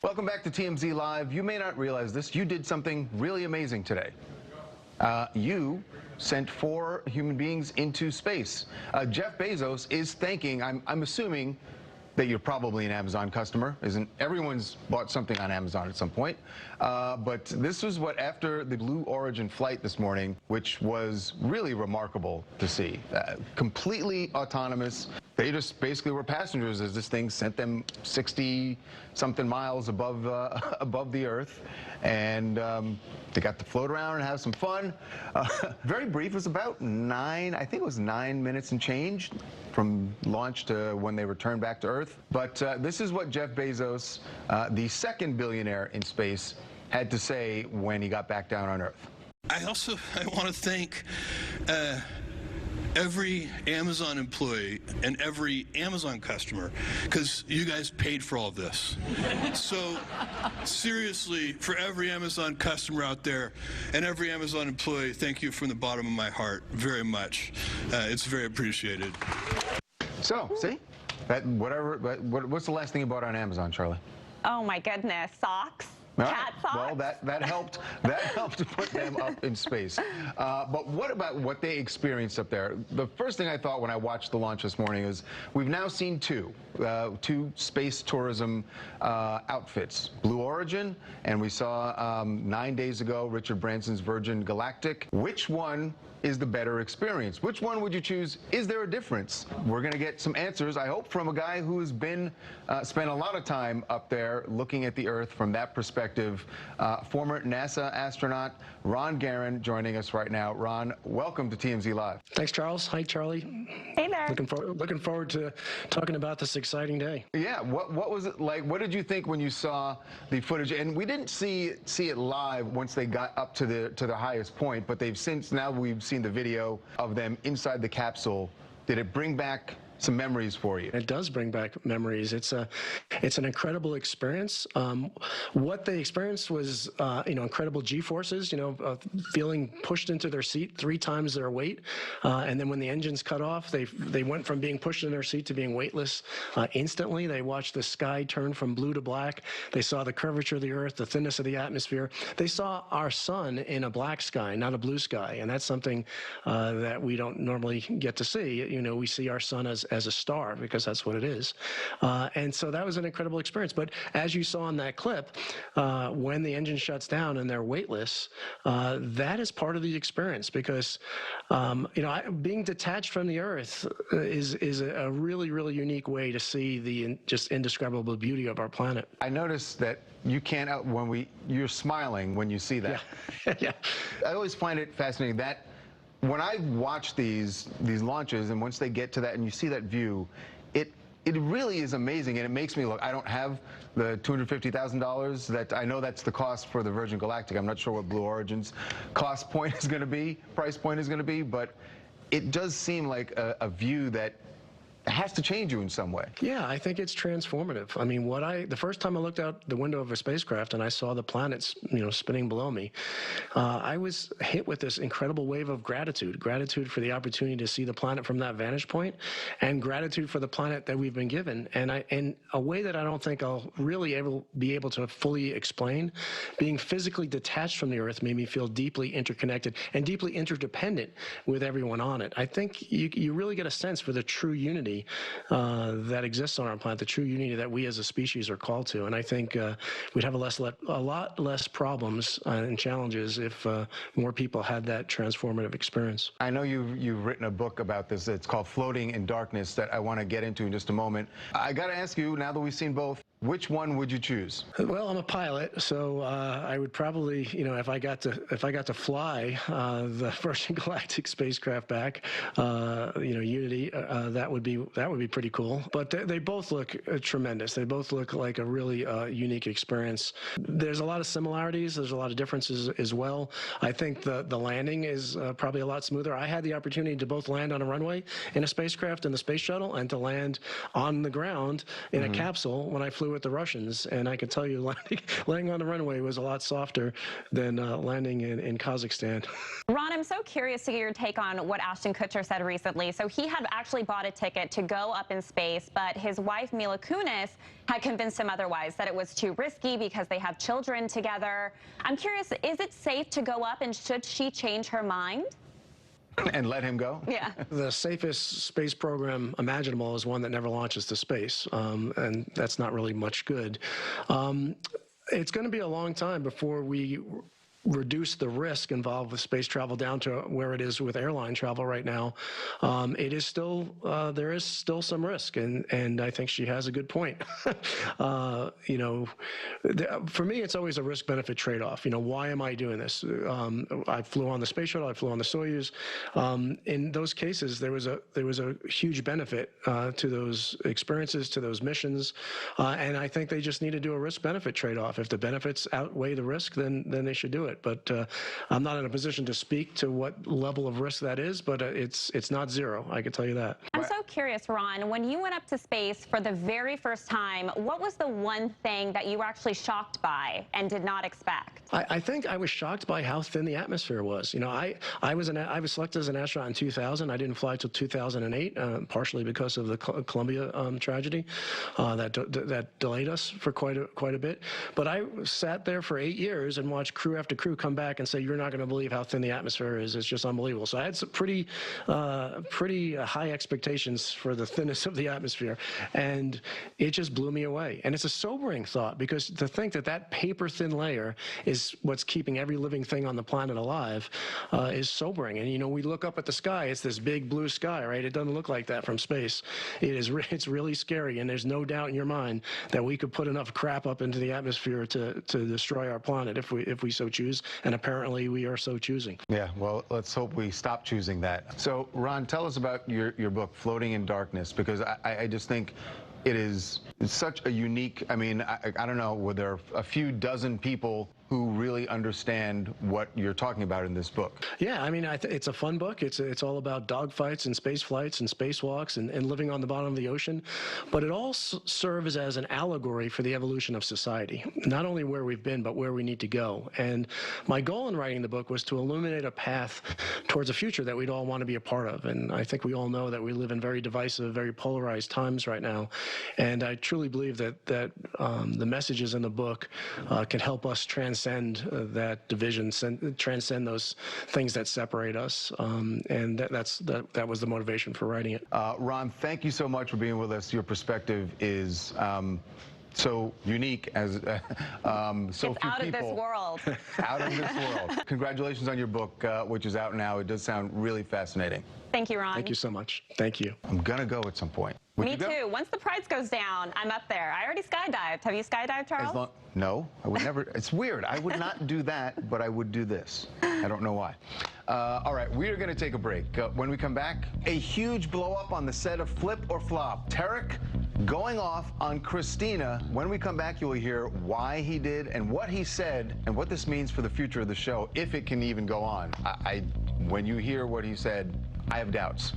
Welcome back to TMZ Live. You may not realize this. You did something really amazing today. You sent 4 human beings into space. Jeff Bezos is thanking, I'm assuming that you're probably an Amazon customer. Isn't everyone's bought something on Amazon at some point? But this was what, after the Blue Origin flight this morning, which was really remarkable to see. Completely autonomous. They just basically were passengers as this thing sent them 60-something miles above above the Earth, and they got to float around and have some fun. Very brief. It was about 9 minutes and change from launch to when they returned back to Earth. But this is what Jeff Bezos, the second billionaire in space, had to say when he got back down on Earth. I want to thank every Amazon employee and every Amazon customer, because you guys paid for all this. So seriously, for every Amazon customer out there and every Amazon employee, thank you from the bottom of my heart very much. It's very appreciated. So, see? What's the last thing you bought on Amazon, Charlie? Oh my goodness, socks. Cat socks? Well, that helped. That helped to put them up in space. But what about what they experienced up there? The first thing I thought when I watched the launch this morning is we've now seen two space tourism outfits, Blue Origin, and we saw 9 days ago Richard Branson's Virgin Galactic. Which one is the better experience? Which one would you choose? Is there a difference? We're going to get some answers, I hope, from a guy who has been spent a lot of time up there looking at the Earth from that perspective. Former NASA astronaut Ron Garan joining us right now. Ron, welcome to TMZ Live. Thanks, Charles. Hi, Charlie. Hey there. Looking forward to talking about this exciting day. Yeah. What was it like? What did you think when you saw the footage? And we didn't see it live once they got up to the highest point, but they've since, now we've seen the video of them inside the capsule. Did it bring back some memories for you? It does bring back memories. It's an incredible experience. What they experienced was, incredible G-forces, feeling pushed into their seat 3 times their weight. And then when the engines cut off, they went from being pushed in their seat to being weightless instantly. They watched the sky turn from blue to black. They saw the curvature of the Earth, the thinness of the atmosphere. They saw our sun in a black sky, not a blue sky. And that's something that we don't normally get to see. We see our sun as a star, because that's what it is. And so that was an incredible experience. But as you saw in that clip, when the engine shuts down and they're weightless, that is part of the experience, because being detached from the Earth is a really, really unique way to see the just indescribable beauty of our planet. I noticed that you can't, you're smiling when you see that. Yeah. Yeah. I always find it fascinating that when I watch these launches, and once they get to that and you see that view, it really is amazing, and it makes me look. I don't have the $250,000 that I know that's the cost for the Virgin Galactic. I'm not sure what Blue Origin's price point is going to be, but it does seem like a view that has to change you in some way. Yeah, I think it's transformative. I mean, the first time I looked out the window of a spacecraft and I saw the planets, spinning below me, I was hit with this incredible wave of gratitude for the opportunity to see the planet from that vantage point, and gratitude for the planet that we've been given. And in a way that I don't think I'll really be able to fully explain, being physically detached from the Earth made me feel deeply interconnected and deeply interdependent with everyone on it. I think you really get a sense for the true unity that exists on our planet, the true unity that we as a species are called to. And I think we'd have a lot less problems and challenges if more people had that transformative experience. I know you've written a book about this. It's called Floating in Darkness, that I want to get into in just a moment. I got to ask you, now that we've seen both, which one would you choose? Well, I'm a pilot, so I would probably, if I got to fly the Virgin Galactic spacecraft back, Unity, that would be pretty cool. But they both look tremendous. They both look like a really unique experience. There's a lot of similarities. There's a lot of differences as well. I think the landing is probably a lot smoother. I had the opportunity to both land on a runway in a spacecraft in the space shuttle and to land on the ground in a capsule when I flew flew with the Russians, and I can tell you landing on the runway was a lot softer than landing in Kazakhstan. Ron, I'm so curious to get your take on what Ashton Kutcher said recently. So he had actually bought a ticket to go up in space, but his wife, Mila Kunis, had convinced him otherwise, that it was too risky because they have children together. I'm curious, is it safe to go up, and should she change her mind? And let him go? Yeah. The safest space program imaginable is one that never launches to space, and that's not really much good. It's going to be a long time before we reduce the risk involved with space travel down to where it is with airline travel right now. It is still, there is still some risk, and I think she has a good point. You know, for me, it's always a risk-benefit trade-off. You know, why am I doing this? I flew on the space shuttle, I flew on the Soyuz. In those cases, there was a huge benefit to those experiences, to those missions, and I think they just need to do a risk-benefit trade-off. If the benefits outweigh the risk, then they should do it. But I'm not in a position to speak to what level of risk that is, but it's not zero, I can tell you that. I'm so curious, Ron, when you went up to space for the very first time, what was the one thing that you were actually shocked by and did not expect? I think I was shocked by how thin the atmosphere was. You know, I was selected as an astronaut in 2000. I didn't fly till 2008, partially because of the Columbia tragedy that delayed us for quite a bit. But I sat there for 8 years and watched crew after crew come back and say, "You're not going to believe how thin the atmosphere is. It's just unbelievable." So I had some pretty high expectations for the thinness of the atmosphere, and it just blew me away. And it's a sobering thought, because to think that paper-thin layer is what's keeping every living thing on the planet alive is sobering. And, you know, we look up at the sky, it's this big blue sky, right? It doesn't look like that from space. It's really scary, and there's no doubt in your mind that we could put enough crap up into the atmosphere to destroy our planet if we so choose, and apparently we are so choosing. Yeah, well, let's hope we stop choosing that. So, Ron, tell us about your book, Floating in Darkness, because I just think it's such a unique, I mean, I don't know, were there a few dozen people who really understand what you're talking about in this book? Yeah, I mean, it's a fun book. It's all about dogfights and space flights and spacewalks and living on the bottom of the ocean. But it all serves as an allegory for the evolution of society, not only where we've been, but where we need to go. And my goal in writing the book was to illuminate a path towards a future that we'd all want to be a part of. And I think we all know that we live in very divisive, very polarized times right now. And I truly believe that the messages in the book can help us transcend that division, transcend those things that separate us, and that was the motivation for writing it. Ron, thank you so much for being with us. Your perspective is so unique, as so it's few out people. of this world. Out of this world. Congratulations on your book, which is out now. It does sound really fascinating. Thank you, Ron. Thank you so much. Thank you. I'm gonna go at some point. Would Me you go? too. Once the price goes down, I'm up there. I already skydived. Have you skydived, Charles? No, I would never. It's weird. I would not do that, but I would do this. I don't know why. All right, we are going to take a break. When we come back, a huge blow up on the set of Flip or Flop. Tarek going off on Christina. When we come back, you'll hear why he did and what he said and what this means for the future of the show, if it can even go on. When you hear what he said, I have doubts.